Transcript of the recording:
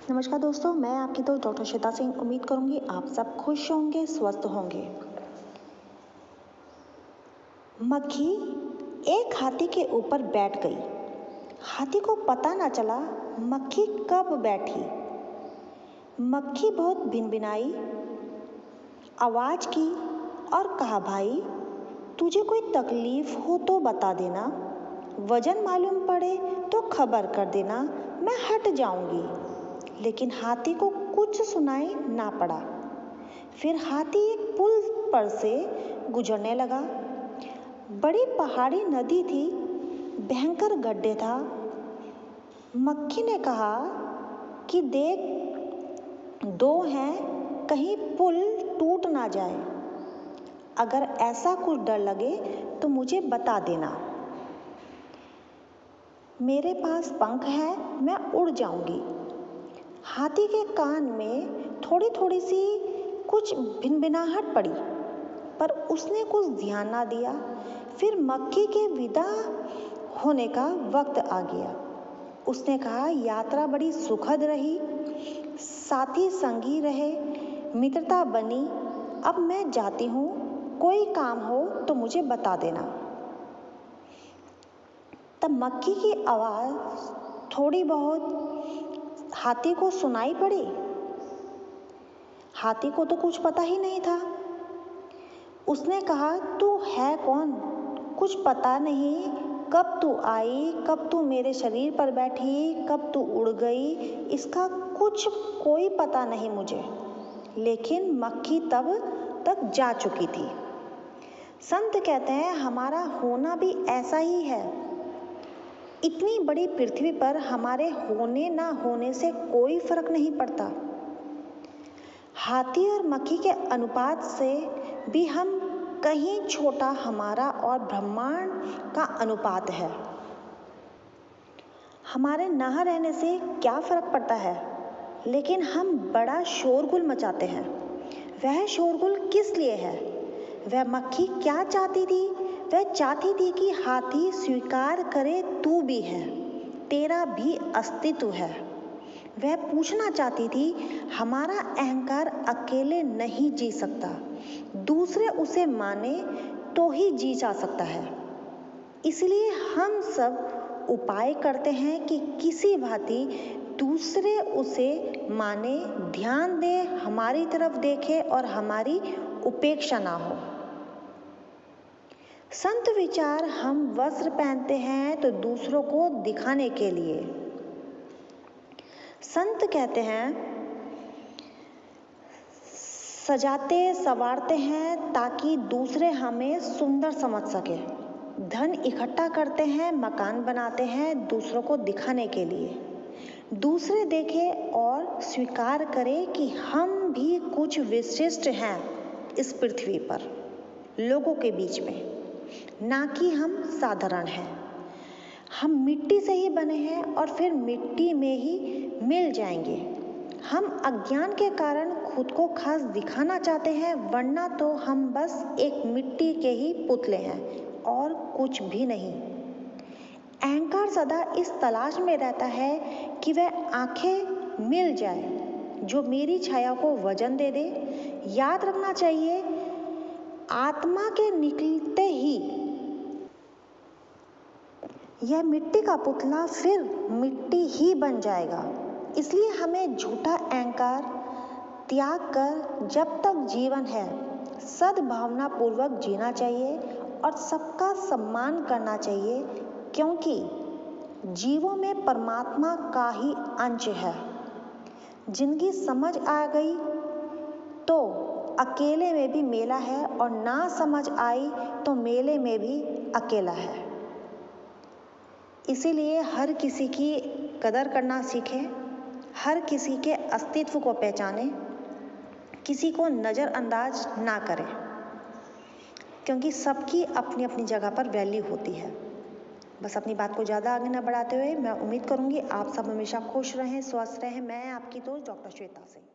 नमस्कार दोस्तों, मैं आपकी दोस्त डॉक्टर श्वेता सिंह। उम्मीद करूंगी आप सब खुश होंगे, स्वस्थ होंगे। मक्खी एक हाथी के ऊपर बैठ गई। हाथी को पता न चला मक्खी कब बैठी। मक्खी बहुत भिनभिनाई, आवाज की और कहा, भाई तुझे कोई तकलीफ हो तो बता देना, वजन मालूम पड़े तो खबर कर देना, मैं हट जाऊंगी। लेकिन हाथी को कुछ सुनाई ना पड़ा। फिर हाथी एक पुल पर से गुजरने लगा। बड़ी पहाड़ी नदी थी, भयंकर गड्ढे था। मक्खी ने कहा कि देख, दो हैं, कहीं पुल टूट ना जाए। अगर ऐसा कुछ डर लगे तो मुझे बता देना। मेरे पास पंख है, मैं उड़ जाऊंगी। हाथी के कान में थोड़ी थोड़ी सी कुछ भिनभिनाहट पड़ी, पर उसने कुछ ध्यान ना दिया। फिर मक्खी के विदा होने का वक्त आ गया। उसने कहा, यात्रा बड़ी सुखद रही, साथी संगी रहे, मित्रता बनी। अब मैं जाती हूँ, कोई काम हो तो मुझे बता देना। तब मक्खी की आवाज थोड़ी बहुत हाथी को सुनाई पड़ी। हाथी को तो कुछ पता ही नहीं था। उसने कहा, तू है कौन? कुछ पता नहीं, कब तू आई, कब तू मेरे शरीर पर बैठी, कब तू उड़ गई, इसका कुछ कोई पता नहीं मुझे। लेकिन मक्खी तब तक जा चुकी थी। संत कहते हैं, हमारा होना भी ऐसा ही है। इतनी बड़ी पृथ्वी पर हमारे होने ना होने से कोई फर्क नहीं पड़ता। हाथी और मक्खी के अनुपात से भी हम कहीं छोटा हमारा और ब्रह्मांड का अनुपात है। हमारे ना रहने से क्या फर्क पड़ता है, लेकिन हम बड़ा शोरगुल मचाते हैं। वह शोरगुल किस लिए है? वह मक्खी क्या चाहती थी? वह चाहती थी कि हाथी स्वीकार करे, तू भी है, तेरा भी अस्तित्व है। वह पूछना चाहती थी, हमारा अहंकार अकेले नहीं जी सकता, दूसरे उसे माने तो ही जी जा सकता है। इसलिए हम सब उपाय करते हैं कि किसी भांति दूसरे उसे माने, ध्यान दे, हमारी तरफ देखे और हमारी उपेक्षा ना हो। संत विचार, हम वस्त्र पहनते हैं तो दूसरों को दिखाने के लिए। संत कहते हैं, सजाते संवारते हैं ताकि दूसरे हमें सुंदर समझ सके। धन इकट्ठा करते हैं, मकान बनाते हैं दूसरों को दिखाने के लिए। दूसरे देखे और स्वीकार करे कि हम भी कुछ विशिष्ट हैं इस पृथ्वी पर, लोगों के बीच में, ना कि हम साधारण हैं। हम मिट्टी से ही बने हैं और फिर मिट्टी में ही मिल जाएंगे। हम अज्ञान के कारण खुद को खास दिखाना चाहते हैं, वरना तो हम बस एक मिट्टी के ही पुतले हैं और कुछ भी नहीं। अहंकार सदा इस तलाश में रहता है कि वह आंखें मिल जाए जो मेरी छाया को वजन दे दे। याद रखना चाहिए, आत्मा के निकलते ही यह मिट्टी का पुतला फिर मिट्टी ही बन जाएगा। इसलिए हमें झूठा अहंकार त्याग कर जब तक जीवन है सद्भावना पूर्वक जीना चाहिए और सबका सम्मान करना चाहिए, क्योंकि जीवों में परमात्मा का ही अंश है। जिनकी समझ आ गई तो अकेले में भी मेला है, और ना समझ आई तो मेले में भी अकेला है। इसीलिए हर किसी की कदर करना सीखें, हर किसी के अस्तित्व को पहचानें, किसी को नज़रअंदाज ना करें, क्योंकि सबकी अपनी अपनी जगह पर वैल्यू होती है। बस अपनी बात को ज़्यादा आगे न बढ़ाते हुए मैं उम्मीद करूँगी आप सब हमेशा खुश रहें, स्वस्थ रहें। मैं आपकी दोस्त डॉक्टर श्वेता सिंह।